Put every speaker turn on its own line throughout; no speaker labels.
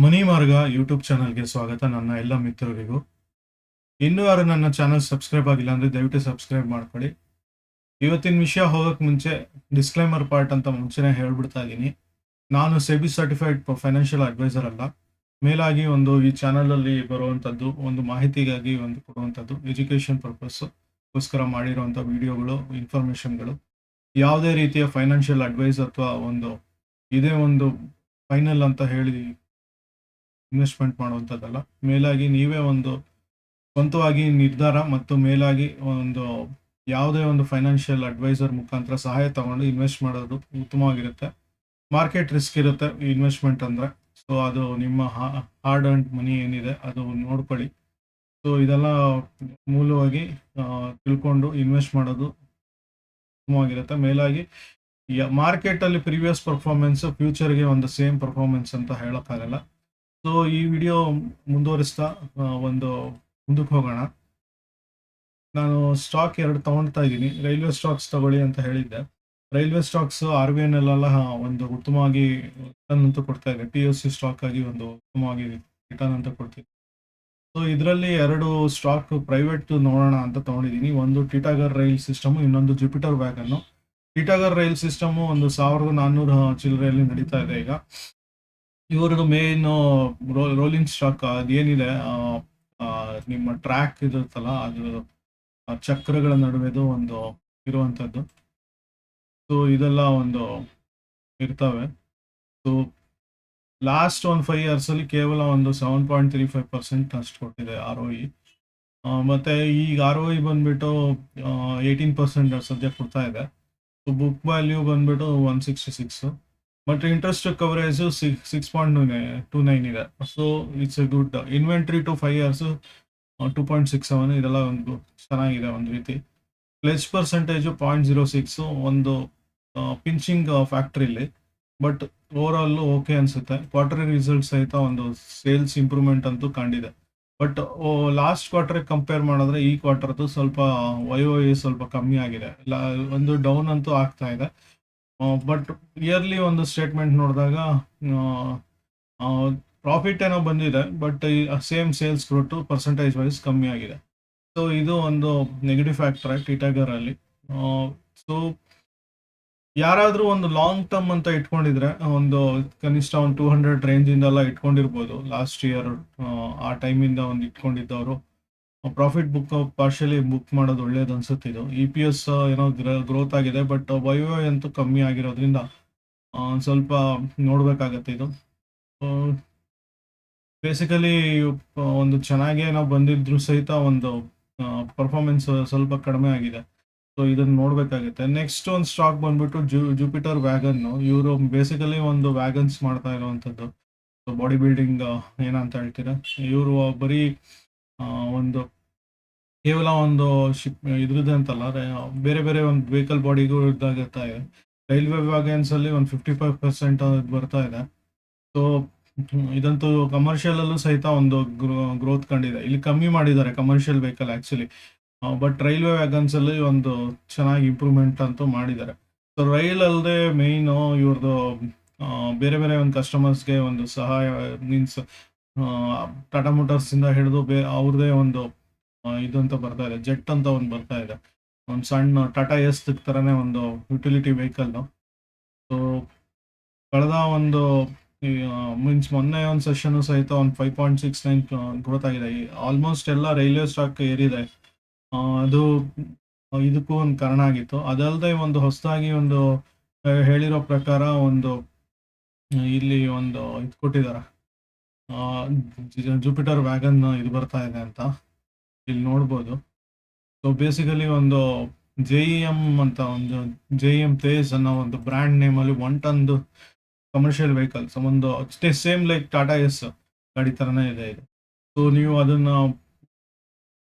ಮನಿ ಮಾರ್ಗ ಯೂಟ್ಯೂಬ್ ಚಾನಲ್ಗೆ ಸ್ವಾಗತ. ನನ್ನ ಎಲ್ಲ ಮಿತ್ರರಿಗೂ, ಇನ್ನೂ ಯಾರು ನನ್ನ ಚಾನಲ್ ಸಬ್ಸ್ಕ್ರೈಬ್ ಆಗಿಲ್ಲ ಅಂದರೆ ದಯವಿಟ್ಟು ಸಬ್ಸ್ಕ್ರೈಬ್ ಮಾಡ್ಕೊಳ್ಳಿ. ಇವತ್ತಿನ ವಿಷಯ ಹೋಗೋಕ್ಕೆ ಮುಂಚೆ ಡಿಸ್ಕ್ಲೈಮರ್ ಪಾರ್ಟ್ ಅಂತ ಮುಂಚೆನೇ ಹೇಳ್ಬಿಡ್ತಾ ಇದ್ದೀನಿ. ನಾನು ಸೆಬಿ ಸರ್ಟಿಫೈಡ್ ಫೈನಾನ್ಷಿಯಲ್ ಅಡ್ವೈಸರ್ ಅಲ್ಲ. ಮೇಲಾಗಿ ಈ ಚಾನಲಲ್ಲಿ ಬರುವಂಥದ್ದು ಒಂದು ಮಾಹಿತಿಗಾಗಿ ಕೊಡುವಂಥದ್ದು ಎಜುಕೇಷನ್ ಪರ್ಪಸ್ಗೋಸ್ಕರ ಮಾಡಿರುವಂಥ ವಿಡಿಯೋಗಳು, ಇನ್ಫಾರ್ಮೇಷನ್ಗಳು. ಯಾವುದೇ ರೀತಿಯ ಫೈನಾನ್ಷಿಯಲ್ ಅಡ್ವೈಸ್ ಅಥವಾ ಇದೇ ಫೈನಲ್ ಅಂತ ಹೇಳಿ ಇನ್ವೆಸ್ಟ್ಮೆಂಟ್ ಮಾಡುವಂಥದ್ದಲ್ಲ. ಮೇಲಾಗಿ ನೀವೇ ಸ್ವಂತವಾಗಿ ನಿರ್ಧಾರ ಮತ್ತು ಮೇಲಾಗಿ ಯಾವುದೇ ಫೈನಾನ್ಷಿಯಲ್ ಅಡ್ವೈಸರ್ ಮುಖಾಂತರ ಸಹಾಯ ತಗೊಂಡು ಇನ್ವೆಸ್ಟ್ ಮಾಡೋದು ಉತ್ತಮವಾಗಿರುತ್ತೆ. ಮಾರ್ಕೆಟ್ ರಿಸ್ಕ್ ಇರುತ್ತೆ ಇನ್ವೆಸ್ಟ್ಮೆಂಟ್ ಅಂದರೆ. ಸೊ ಅದು ನಿಮ್ಮ ಹಾರ್ಡ್ ಅರ್ನ್ಡ್ ಮನಿ ಏನಿದೆ ಅದು ನೋಡ್ಕೊಳ್ಳಿ. ಸೊ ಇದೆಲ್ಲ ಮೂಲವಾಗಿ ತಿಳ್ಕೊಂಡು ಇನ್ವೆಸ್ಟ್ ಮಾಡೋದು ಉತ್ತಮವಾಗಿರುತ್ತೆ. ಮೇಲಾಗಿ ಮಾರ್ಕೆಟಲ್ಲಿ ಪ್ರೀವಿಯಸ್ ಪರ್ಫಾರ್ಮೆನ್ಸ್ ಫ್ಯೂಚರ್ಗೆ ಸೇಮ್ ಪರ್ಫಾರ್ಮೆನ್ಸ್ ಅಂತ ಹೇಳೋಕ್ಕಾಗಲ್ಲ. ಸೊ ಈ ವಿಡಿಯೋ ಮುಂದುವರಿಸ್ತಾ ಮುಂದಕ್ಕೆ ಹೋಗೋಣ. ನಾನು ಸ್ಟಾಕ್ 2 ತಗೊಳ್ತಾ ಇದ್ದೀನಿ. ರೈಲ್ವೆ ಸ್ಟಾಕ್ಸ್ ತಗೊಳ್ಳಿ ಅಂತ ಹೇಳಿದ್ದೆ. ರೈಲ್ವೆ ಸ್ಟಾಕ್ಸ್ RBI ನಲ್ಲೆಲ್ಲ ಉತ್ತಮವಾಗಿ ರಿಟರ್ನ್ ಅಂತೂ ಕೊಡ್ತಾ ಇದೆ. PSU ಸ್ಟಾಕ್ ಆಗಿ ಉತ್ತಮವಾಗಿ ರಿಟರ್ನ್ ಅಂತ ಕೊಡ್ತಿದೆ. ಸೊ ಇದರಲ್ಲಿ 2 ಸ್ಟಾಕ್ ಪ್ರೈವೇಟ್ ನೋಡೋಣ ಅಂತ ತಗೊಂಡಿದ್ದೀನಿ. ಒಂದು ಟಿಟಾಗರ್ ರೈಲ್ ಸಿಸ್ಟಮ್, ಇನ್ನೊಂದು ಜುಪಿಟರ್ ವ್ಯಾಗನ್. ಟಿಟಾಗರ್ ರೈಲ್ ಸಿಸ್ಟಮ್ 1400 ಚಿಲ್ಲರೆಯಲ್ಲಿ ನಡೀತಾ ಇದೆ ಈಗ. ಇವ್ರದ್ದು ಮೇನ್ ರೋಲಿಂಗ್ ಸ್ಟಾಕ್ ಅದೇನಿದೆ, ನಿಮ್ಮ ಟ್ರ್ಯಾಕ್ ಇರುತ್ತಲ್ಲ, ಅದು ಚಕ್ರಗಳ ನಡುವೆದು ಇರುವಂಥದ್ದು. ಸೊ ಇದೆಲ್ಲ ಇರ್ತವೆ. ಸೊ ಲಾಸ್ಟ್ 5 ಇಯರ್ಸಲ್ಲಿ ಕೇವಲ 7.35% ಅಷ್ಟು ಕೊಟ್ಟಿದೆ ROE. ಮತ್ತು ಈಗ ROE ಬಂದ್ಬಿಟ್ಟು 18% ಸದ್ಯ ಕೊಡ್ತಾ ಇದೆ. ಸೊ ಬುಕ್ ವ್ಯಾಲ್ಯೂ ಬಂದ್ಬಿಟ್ಟು 166. ಬಟ್ ಇಂಟ್ರೆಸ್ಟ್ ಕವರೇಜು 6.29 ಇದೆ. So it's a good. Inventory to 5 years 2.67. ಇದೆಲ್ಲ ಚೆನ್ನಾಗಿದೆ ಒಂದು ರೀತಿ. ಪ್ಲೆಜ್ ಪರ್ಸೆಂಟೇಜು 0.06, ಪಿಂಚಿಂಗ್ ಫ್ಯಾಕ್ಟ್ರಿಲಿ. ಬಟ್ ಓವರ್ ಓಕೆ ಅನಿಸುತ್ತೆ. ಕ್ವಾರ್ಟರಿ ರಿಸಲ್ಟ್ ಸಹಿತ ಸೇಲ್ಸ್ ಇಂಪ್ರೂವ್ಮೆಂಟ್ ಅಂತೂ ಕಂಡಿದೆ. ಬಟ್ ಲಾಸ್ಟ್ ಕ್ವಾರ್ಟರ್ಗೆ ಕಂಪೇರ್ ಮಾಡಿದ್ರೆ ಈ ಕ್ವಾರ್ಟರ್ದು ಸ್ವಲ್ಪ YoY ಸ್ವಲ್ಪ ಕಮ್ಮಿ ಆಗಿದೆ. ಡೌನ್ ಅಂತೂ ಆಗ್ತಾ ಇದೆ. ಬಟ್ ಇಯರ್ಲಿ ಸ್ಟೇಟ್ಮೆಂಟ್ ನೋಡಿದಾಗ ಪ್ರಾಫಿಟ್ ಏನೋ ಬಂದಿದೆ, but same sales growth percentage wise ಕಮ್ಮಿ ಆಗಿದೆ. ಸೊ ಇದು ನೆಗೆಟಿವ್ ಫ್ಯಾಕ್ಟರ್ ಟಿಟಾಗರಲ್ಲಿ. ಸೊ ಯಾರಾದರೂ ಲಾಂಗ್ ಟರ್ಮ್ ಅಂತ ಇಟ್ಕೊಂಡಿದ್ರೆ ಕನಿಷ್ಠ 200 ರೇಂಜಿಂದೆಲ್ಲ ಇಟ್ಕೊಂಡಿರ್ಬೋದು. ಲಾಸ್ಟ್ ಇಯರ್ ಆ ಟೈಮಿಂದ ಇಟ್ಕೊಂಡಿದ್ದವರು ಪ್ರಾಫಿಟ್ ಪಾರ್ಷಿಯಲಿ ಬುಕ್ ಮಾಡೋದು ಒಳ್ಳೇದು ಅನ್ಸುತ್ತೆ. ಇದು EPS ಏನೋ ಗ್ರೋತ್ ಆಗಿದೆ, ಬಟ್ YoY ಅಂತೂ ಕಮ್ಮಿ ಆಗಿರೋದ್ರಿಂದ ಸ್ವಲ್ಪ ನೋಡ್ಬೇಕಾಗತ್ತೆ. ಇದು ಬೇಸಿಕಲಿ ಚೆನ್ನಾಗೇ ನಾವು ಬಂದಿದ್ರು ಸಹಿತ ಪರ್ಫಾರ್ಮೆನ್ಸ್ ಸ್ವಲ್ಪ ಕಡಿಮೆ ಆಗಿದೆ. ಸೊ ಇದನ್ನು ನೋಡ್ಬೇಕಾಗುತ್ತೆ. ನೆಕ್ಸ್ಟ್ ಸ್ಟಾಕ್ ಬಂದ್ಬಿಟ್ಟು ಜುಪಿಟರ್ ವ್ಯಾಗನ್. ಇವರು ಬೇಸಿಕಲಿ ವ್ಯಾಗನ್ಸ್ ಮಾಡ್ತಾ ಇರುವಂಥದ್ದು. ಸೊ ಬಾಡಿ ಬಿಲ್ಡಿಂಗ್ ಏನಂತ ಹೇಳ್ತೀರಾ, ಇವರು ಬರೀ ಕೇವಲ ಶಿಪ್ ಇದ್ರದ್ದು ಅಂತಲ್ಲ, ಬೇರೆ ಬೇರೆ ವೆಹಿಕಲ್ ಬಾಡಿಗೂ ಇದಾಗುತ್ತಾ ಇದೆ. ರೈಲ್ವೆ ವ್ಯಾಗನ್ಸ್ ಅಲ್ಲಿ 55% ಬರ್ತಾ ಇದೆ. ಸೊ ಇದಂತೂ ಕಮರ್ಷಿಯಲ್ ಅಲ್ಲೂ ಸಹಿತ ಗ್ರೋತ್ ಕಂಡಿದೆ. ಇಲ್ಲಿ ಕಮ್ಮಿ ಮಾಡಿದ್ದಾರೆ commercial vehicle actually, but railway wagons ಅಲ್ಲಿ ಚೆನ್ನಾಗಿ ಇಂಪ್ರೂವ್ಮೆಂಟ್ ಅಂತೂ ಮಾಡಿದ್ದಾರೆ. ಸೊ ರೈಲ್ ಅಲ್ಲದೆ ಮೇಯ್ನು ಇವ್ರದ್ದು ಬೇರೆ ಬೇರೆ ಕಸ್ಟಮರ್ಸ್ಗೆ ಸಹಾಯ ಮೀನ್ಸ್ ಟಾಟಾ ಮೋಟಾರ್ಸ್ ಇಂದ ಹಿಡಿದು ಅವ್ರದೇ ಇದಂತ ಬರ್ತಾ ಇದೆ, ಜೆಟ್ ಅಂತ ಬರ್ತಾ ಇದೆ. ಸಣ್ಣ ಟಾಟಾ ಎಸ್ ತರನೇ ಯುಟಿಲಿಟಿ ವೆಹಿಕಲ್. ಸೊ ಕಳೆದ ಮೀನ್ಸ್ ಮೊನ್ನೆ ಸೆಷನ್ ಸಹಿತ 5.69 ಗ್ರೋತ್ ಆಗಿದೆ. ಆಲ್ಮೋಸ್ಟ್ ಎಲ್ಲ ರೈಲ್ವೆ ಸ್ಟಾಕ್ ಏರಿದೆ. ಅದು ಇದಕ್ಕೂ ಕಾರಣ ಆಗಿತ್ತು. ಅದಲ್ಲದೆ ಹೊಸದಾಗಿ ಹೇಳಿರೋ ಪ್ರಕಾರ ಇಲ್ಲಿ ಇದು ಕೊಟ್ಟಿದ್ದಾರೆ, ಜುಪಿಟರ್ ವ್ಯಾಗನ್ ಇದು ಬರ್ತಾ ಇದೆ ಅಂತ ಇಲ್ಲಿ ನೋಡ್ಬೋದು. ಸೊ ಬೇಸಿಕಲಿ JEM ಅಂತ JEM ತೇಜ್ ಅನ್ನೋ ಬ್ರ್ಯಾಂಡ್ ನೇಮಲ್ಲಿ 1 ton commercial vehicles same like Tata Ace ಗಾಡಿ ಥರನೇ ಇದೆ ಇದು. ಸೊ ನೀವು ಅದನ್ನು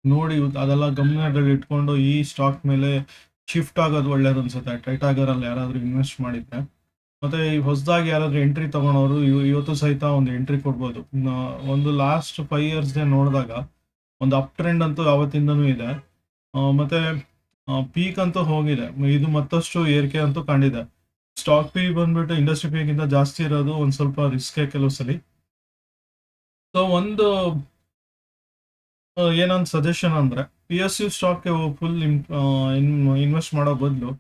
ನೋಡಿ ಅದೆಲ್ಲ ಗಮನದಲ್ಲಿ ಇಟ್ಕೊಂಡು ಈ ಸ್ಟಾಕ್ ಮೇಲೆ ಶಿಫ್ಟ್ ಆಗೋದು ಒಳ್ಳೇದು ಅನ್ಸುತ್ತೆ, ಟಿಟಾಗರಲ್ಲಿ ಯಾರಾದರೂ ಇನ್ವೆಸ್ಟ್ ಮಾಡಿದ್ರೆ. ಮತ್ತೆ ಈ ಹೊಸದಾಗಿ ಯಾರಾದರೂ ಎಂಟ್ರಿ ತಗೊಳೋರು ಇವತ್ತು ಸಹಿತ ಎಂಟ್ರಿ ಕೊಡ್ಬೋದು. ಲಾಸ್ಟ್ 5 ಇಯರ್ಸ್ಗೆ ನೋಡಿದಾಗ ಅಪ್ ಟ್ರೆಂಡ್ ಅಂತೂ ಯಾವತ್ತಿಂದನೂ ಇದೆ. ಮತ್ತೆ ಪೀಕ್ ಅಂತೂ ಹೋಗಿದೆ. ಇದು ಮತ್ತಷ್ಟು ಏರಿಕೆ ಅಂತೂ ಕಂಡಿದೆ. ಸ್ಟಾಕ್ ಪಿ ಬಂದ್ಬಿಟ್ಟು ಇಂಡಸ್ಟ್ರಿ ಪಿಗಿಂತ ಜಾಸ್ತಿ ಇರೋದು ಸ್ವಲ್ಪ ರಿಸ್ಕ್ ಕೆಲವು ಸಲ. ಸೊ ಒಂದು ಏನೊಂದು ಸಜೆಷನ್ ಅಂದರೆ PSU ಸ್ಟಾಕ್ಗೆ ಫುಲ್ ಇನ್ವೆಸ್ಟ್ ಮಾಡೋ ಬದಲು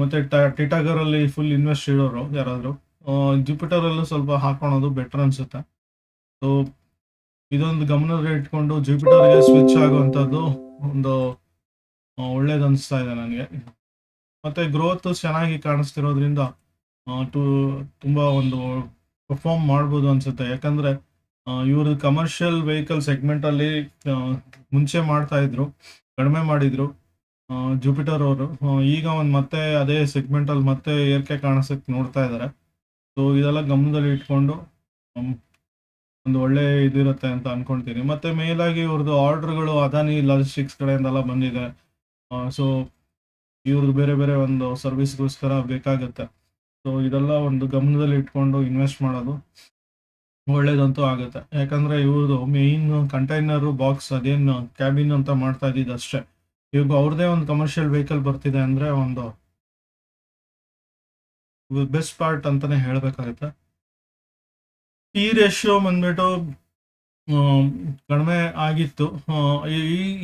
ಮತ್ತೆ ಟಿಟಾಗರಲ್ಲಿ ಫುಲ್ ಇನ್ವೆಸ್ಟ್ ಇರೋರು ಯಾರಾದರೂ ಜುಪಿಟರಲ್ಲೂ ಸ್ವಲ್ಪ ಹಾಕೊಳೋದು ಬೆಟರ್ ಅನ್ಸುತ್ತೆ. ಸೊ ಇದೊಂದು ಗಮನದಲ್ಲಿ ಇಟ್ಕೊಂಡು ಜುಪಿಟರ್ಗೆ ಸ್ವಿಚ್ ಆಗುವಂಥದ್ದು ಒಂದು ಒಳ್ಳೇದು ಅನಿಸ್ತಾ ಇದೆ ನನಗೆ. ಮತ್ತೆ ಗ್ರೋತ್ ಚೆನ್ನಾಗಿ ಕಾಣಿಸ್ತಿರೋದ್ರಿಂದ ತುಂಬ ಒಂದು ಪರ್ಫಾರ್ಮ್ ಮಾಡ್ಬೋದು ಅನ್ಸುತ್ತೆ. ಯಾಕಂದ್ರೆ ಇವರು ಕಮರ್ಷಿಯಲ್ ವೆಹಿಕಲ್ ಸೆಗ್ಮೆಂಟಲ್ಲಿ ಮುಂಚೆ ಮಾಡ್ತಾ ಇದ್ರು, ಕಡಿಮೆ ಮಾಡಿದ್ರು ಜುಪಿಟರ್ ಅವರು. ಈಗ ಒಂದು ಮತ್ತೆ ಅದೇ ಸೆಗ್ಮೆಂಟಲ್ಲಿ ಮತ್ತೆ ಏರಿಕೆ ಕಾಣಿಸಕ್ಕೆ ನೋಡ್ತಾ ಇದ್ದಾರೆ. ಸೊ ಇದೆಲ್ಲ ಗಮನದಲ್ಲಿ ಇಟ್ಕೊಂಡು ಒಂದು ಒಳ್ಳೆ ಇದಿರುತ್ತೆ ಅಂತ ಅನ್ಕೊಳ್ತೀನಿ. ಮತ್ತೆ ಮೇಲಾಗಿ ಇವ್ರದ್ದು ಆರ್ಡರ್ಗಳು ಅದಾನಿ ಲಾಜಿಸ್ಟಿಕ್ಸ್ ಕಡೆಯಿಂದೆಲ್ಲ ಬಂದಿದೆ. ಸೊ ಇವ್ರದ್ದು ಬೇರೆ ಬೇರೆ ಒಂದು ಸರ್ವಿಸ್ಗೋಸ್ಕರ ಬೇಕಾಗುತ್ತೆ. ಸೊ ಇದೆಲ್ಲ ಒಂದು ಗಮನದಲ್ಲಿ ಇಟ್ಕೊಂಡು ಇನ್ವೆಸ್ಟ್ ಮಾಡೋದು ಒಳ್ಳೇದಂತೂ ಆಗುತ್ತೆ. ಯಾಕಂದ್ರೆ ಇವ್ರದ್ದು ಮೇಯ್ನ್ ಕಂಟೈನರು ಬಾಕ್ಸ್ ಅದೇನು ಕ್ಯಾಬಿನ್ ಅಂತ ಮಾಡ್ತಾ ಇದ್ದಿದ್ದು ಅಷ್ಟೇ. ಇವಾಗ ಅವ್ರದೇ ಒಂದು ಕಮರ್ಷಿಯಲ್ ವೆಹಿಕಲ್ ಬರ್ತಿದೆ ಅಂದ್ರೆ ಒಂದು ಬೆಸ್ಟ್ ಪಾರ್ಟ್ ಅಂತಾನೆ ಹೇಳ್ಬೇಕಾಗುತ್ತೆ. ಈ ರೇಷಿಯೋ ಬಂದ್ಬಿಟ್ಟು ಕಡಿಮೆ ಆಗಿತ್ತು.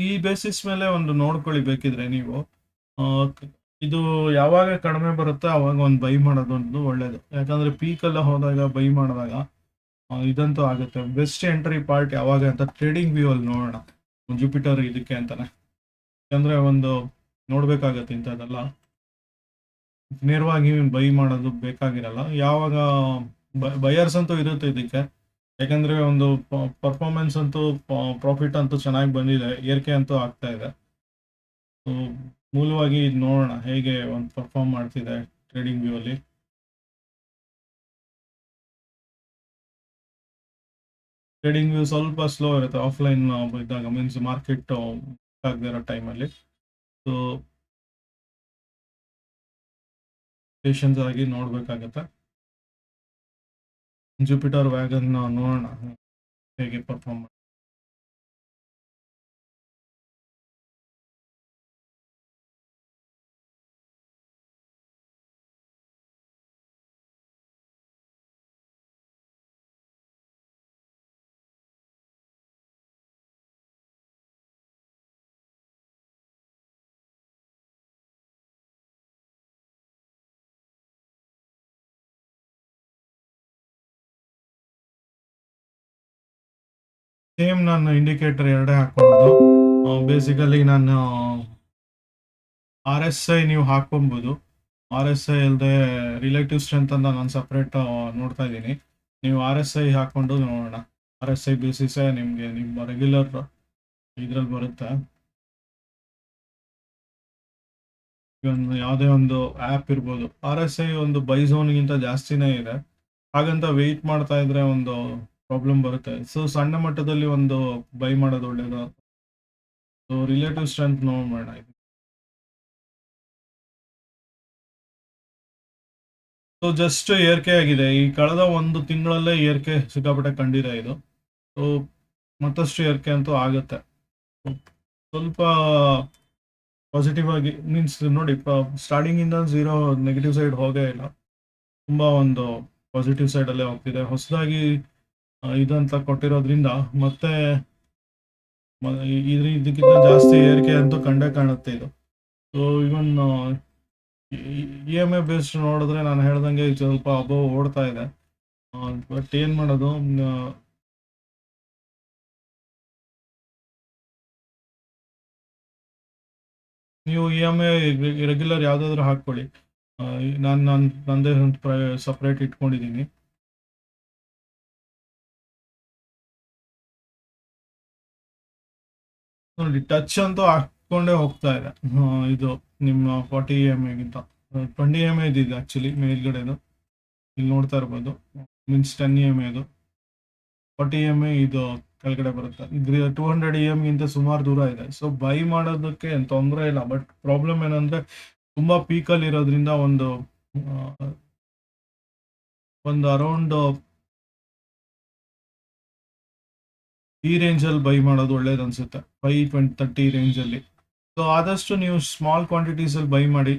ಈ ಬೇಸಿಸ್ ಮೇಲೆ ಒಂದು ನೋಡ್ಕೊಳ್ಳಿ ಬೇಕಿದ್ರೆ ನೀವು. ಇದು ಯಾವಾಗ ಕಡಿಮೆ ಬರುತ್ತೆ ಅವಾಗ ಒಂದು ಬೈ ಮಾಡೋದು ಒಂದು ಒಳ್ಳೇದು. ಯಾಕಂದ್ರೆ ಪೀಕೆಲ್ಲ ಹೋದಾಗ ಬೈ ಮಾಡಿದಾಗ ಇದಂತೂ ಆಗುತ್ತೆ. ಬೆಸ್ಟ್ ಎಂಟ್ರಿ ಪಾರ್ಟ್ ಯಾವಾಗ ಅಂತ ಟ್ರೇಡಿಂಗ್ ವ್ಯೂ ಅಲ್ಲಿ ನೋಡೋಣ, ಜುಪಿಟರ್ ಇದಕ್ಕೆ ಅಂತಾನೆ. ಯಾಕಂದ್ರೆ ಒಂದು ನೋಡ್ಬೇಕಾಗತ್ತೆ ಇಂಥದ್ದೆಲ್ಲ, ನೇರವಾಗಿ ಬೈ ಮಾಡೋದು ಬೇಕಾಗಿರಲ್ಲ. ಯಾವಾಗ ಬಯರ್ಸ್ ಅಂತೂ ಇರುತ್ತೆ ಇದಕ್ಕೆ, ಯಾಕಂದ್ರೆ ಒಂದು ಪರ್ಫಾರ್ಮೆನ್ಸ್ ಅಂತೂ ಪ್ರಾಫಿಟ್ ಅಂತೂ ಚೆನ್ನಾಗಿ ಬಂದಿದೆ, ಏರಿಕೆ ಅಂತೂ ಆಗ್ತಾ ಇದೆ. ಸೊ ಮೂಲವಾಗಿ ಇದು ನೋಡೋಣ ಹೇಗೆ ಒಂದು ಪರ್ಫಾರ್ಮ್ ಮಾಡ್ತಿದೆ ಟ್ರೇಡಿಂಗ್ ವ್ಯೂ ಅಲ್ಲಿ. ಟ್ರೇಡಿಂಗ್ ವ್ಯೂ ಸ್ವಲ್ಪ ಸ್ಲೋ ಇರುತ್ತೆ ಆಫ್ಲೈನ್ ಇದ್ದಾಗ, ಮೀನ್ಸ್ ಮಾರ್ಕೆಟ್ ಆಗದೆ ಇರೋ ಟೈಮಲ್ಲಿ. ಸೊ ಪೇಷನ್ಸ್ ಆಗಿ ನೋಡ್ಬೇಕಾಗತ್ತೆ. ಜುಪಿಟರ್ ವ್ಯಾಗನ್ ನೋಡೋಣ ಹೇಗೆ ಪರ್ಫಾರ್ಮ್ ಮಾಡಿ. ಸೇಮ್ ನಾನು ಇಂಡಿಕೇಟರ್ ಎರಡೇ ಹಾಕೊಳ್ಳೋದು. ಬೇಸಿಕಲಿ ನಾನು RSI ನೀವು ಹಾಕೊಬೋದು. RSI ಅಲ್ಲದೆ ರಿಲೇಟಿವ್ ಸ್ಟ್ರೆಂತ್ ಅಂತ ನಾನು ಸಪ್ರೇಟ್ ನೋಡ್ತಾ ಇದ್ದೀನಿ. ನೀವು RSI ಹಾಕೊಂಡು ನೋಡೋಣ. RSI ಬೇಸಿಸೇ ನಿಮಗೆ ನಿಮ್ಮ ರೆಗ್ಯುಲರ್ ಇದ್ರಲ್ಲಿ ಬರುತ್ತೆ. ಒಂದು ಯಾವುದೇ ಒಂದು ಆ್ಯಪ್ ಇರ್ಬೋದು, RSI ಒಂದು ಬೈ ಝೋನ್ಗಿಂತ ಜಾಸ್ತಿನೇ ಇದೆ. ಹಾಗಂತ ವೆಯ್ಟ್ ಮಾಡ್ತಾ ಇದ್ರೆ ಒಂದು ಪ್ರಾಬ್ಲಮ್ ಬರುತ್ತೆ. ಸೊ ಸಣ್ಣ ಮಟ್ಟದಲ್ಲಿ ಒಂದು ಬೈ ಮಾಡೋದು ಒಳ್ಳೇದು. ಸೊ ರಿಲೇಟಿವ್ ಸ್ಟ್ರೆಂತ್ ನೋಡೋಣ. ಸೊ ಜಸ್ಟ್ ಏರಿಕೆ ಆಗಿದೆ, ಈ ಕಳೆದ ಒಂದು ತಿಂಗಳಲ್ಲೇ ಏರಿಕೆ ಸಿಕ್ಕಾಪಟ್ಟೆ ಕಂಡಿದೆ ಇದು. ಸೊ ಮತ್ತಷ್ಟು ಏರಿಕೆ ಅಂತೂ ಆಗುತ್ತೆ. ಸ್ವಲ್ಪ ಪಾಸಿಟಿವ್ ಆಗಿ ಮೀನ್ಸ್ ನೋಡಿ, ಸ್ಟಾರ್ಟಿಂಗ್ ಇಂದ ಝೀರೋ ನೆಗೆಟಿವ್ ಸೈಡ್ ಹೋಗೇ ಇಲ್ಲ, ತುಂಬಾ ಒಂದು ಪಾಸಿಟಿವ್ ಸೈಡ್ ಅಲ್ಲೇ ಹೋಗ್ತಿದೆ. ಹೊಸದಾಗಿ ಇದಂತ ಕೊಟ್ಟಿರೋದ್ರಿಂದ ಮತ್ತೆ ಇದಕ್ಕಿಂತ ಜಾಸ್ತಿ ಏರಿಕೆ ಅಂತೂ ಕಂಡೇ ಕಾಣುತ್ತೆ ಇದು. ಸೊ ಇವನ್ EMI ಬೇಸ್ಡ್ ನೋಡಿದ್ರೆ ನಾನು ಹೇಳ್ದಂಗೆ ಸ್ವಲ್ಪ ಅಬೋವ್ ಓಡ್ತಾ ಇದೆ. ಬಟ್ ಏನ್ ಮಾಡೋದು, ನೀವು EMI ರೆಗ್ಯುಲರ್ ಯಾವುದಾದ್ರೂ ಹಾಕ್ಕೊಳ್ಳಿ. ನಾನು ನಂದೇ ಸಪ್ರೇಟ್ ಇಟ್ಕೊಂಡಿದ್ದೀನಿ. ನೋಡಿ ಟಚ್ ಅಂತೂ ಹಾಕ್ಕೊಂಡೇ ಹೋಗ್ತಾ ಇದೆ. ಇದು ನಿಮ್ಮ 40 EMIಗಿಂತ 20 EMI ಇದೆ ಆ್ಯಕ್ಚುಲಿ ಮೇಲ್ಗಡೆದು, ಇಲ್ಲಿ ನೋಡ್ತಾ ಇರ್ಬೋದು. ಮೀನ್ಸ್ 10 EMI ಅದು, 40 EMI ಇದು ಕೆಳಗಡೆ ಬರುತ್ತೆ. 200 EMಗಿಂತ ಸುಮಾರು ದೂರ ಇದೆ. ಸೊ ಬೈ ಮಾಡೋದಕ್ಕೆ ಏನು ತೊಂದರೆ ಇಲ್ಲ. ಬಟ್ ಪ್ರಾಬ್ಲಮ್ ಏನಂದ್ರೆ ತುಂಬಾ ಪೀಕಲ್ಲಿ ಇರೋದ್ರಿಂದ ಒಂದು ಅರೌಂಡ್ ಈ ರೇಂಜಲ್ಲಿ ಬೈ ಮಾಡೋದು ಒಳ್ಳೇದು ಅನ್ಸುತ್ತೆ, 5-20-30 ರೇಂಜಲ್ಲಿ. ಸೊ ಆದಷ್ಟು ನೀವು ಸ್ಮಾಲ್ ಕ್ವಾಂಟಿಟೀಸಲ್ಲಿ ಬೈ ಮಾಡಿ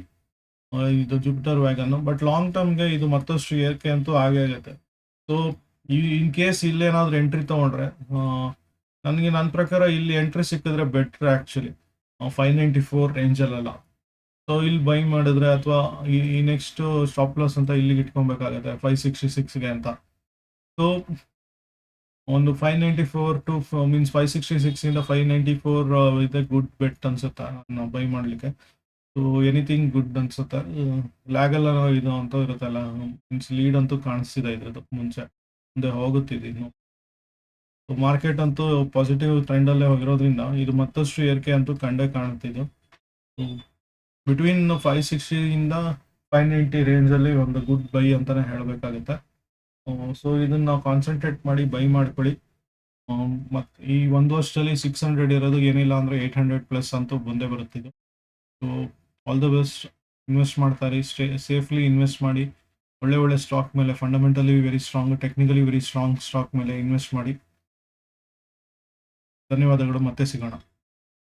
ಇದು ಜುಪಿಟರ್ ವ್ಯಾಗನ್ನು. ಬಟ್ ಲಾಂಗ್ ಟರ್ಮ್ಗೆ ಇದು ಮತ್ತಷ್ಟು ಏರಿಕೆ ಅಂತೂ ಆಗೇ ಆಗುತ್ತೆ. ಸೊ ಇನ್ ಕೇಸ್ ಇಲ್ಲೇನಾದ್ರೂ ಎಂಟ್ರಿ ತೊಗೊಂಡ್ರೆ ನನಗೆ ನನ್ನ ಪ್ರಕಾರ ಇಲ್ಲಿ ಎಂಟ್ರಿ ಸಿಕ್ಕಿದ್ರೆ ಬೆಟ್ರ್ ಆ್ಯಕ್ಚುಲಿ 594 ರೇಂಜಲ್ಲೆಲ್ಲ. ಸೊ ಇಲ್ಲಿ ಬೈ ಮಾಡಿದ್ರೆ ಅಥವಾ ಈ ನೆಕ್ಸ್ಟ್ ಸ್ಟಾಪ್ ಲಾಸ್ ಅಂತ ಇಲ್ಲಿಗೆ ಇಟ್ಕೊಬೇಕಾಗುತ್ತೆ 566ಗೆ ಅಂತ. ಸೊ ಒಂದು 594 ಟು ಮೀನ್ಸ್ 566 ಇಂದ 594 ಇದೆ ಗುಡ್ ಬೆಟ್ ಅನ್ಸುತ್ತೆ ನಾನು ಬೈ ಮಾಡಲಿಕ್ಕೆ. ಸೊ ಎನಿಥಿಂಗ್ ಗುಡ್ ಅನ್ಸುತ್ತೆ. ಲ್ಯಾಗೆಲ್ಲ ಇದು ಅಂತ ಇರುತ್ತಲ್ಲ, ಮೀನ್ಸ್ ಲೀಡ್ ಅಂತೂ ಕಾಣಿಸ್ತಿದೆ ಇದ್ರದ್ದು ಮುಂದೆ ಹೋಗುತ್ತಿದೆ ಇನ್ನು. ಸೊ ಮಾರ್ಕೆಟ್ ಅಂತೂ ಪಾಸಿಟಿವ್ ಟ್ರೆಂಡಲ್ಲೇ ಹೋಗಿರೋದ್ರಿಂದ ಇದು ಮತ್ತಷ್ಟು ಏರಿಕೆ ಅಂತೂ ಕಂಡೇ ಕಾಣುತ್ತಿದ್ದು. ಬಿಟ್ವೀನ್ 560ಇಂದ 590 ರೇಂಜಲ್ಲಿ ಒಂದು ಗುಡ್ ಬೈ ಅಂತಲೇ ಹೇಳಬೇಕಾಗುತ್ತೆ. ಸೊ ಇದನ್ನು ನಾವು ಕಾನ್ಸಂಟ್ರೇಟ್ ಮಾಡಿ ಬೈ ಮಾಡ್ಕೊಳ್ಳಿ. ಮತ್ತು ಈ ಒಂದು ವರ್ಷದಲ್ಲಿ 600 ಇರೋದು ಏನಿಲ್ಲ ಅಂದರೆ 800 ಪ್ಲಸ್ ಅಂತೂ ಬಂದೇ ಬರುತ್ತಿದ್ದು. So all the best. Invest ಮಾಡ್ತಾರೆ, ಸೇಫ್ಲಿ ಇನ್ವೆಸ್ಟ್ ಮಾಡಿ. ಒಳ್ಳೆ ಸ್ಟಾಕ್ ಮೇಲೆ, fundamentally very strong, technically very strong stock ಮೇಲೆ ಇನ್ವೆಸ್ಟ್ ಮಾಡಿ. ಧನ್ಯವಾದಗಳು, ಮತ್ತೆ ಸಿಗೋಣ.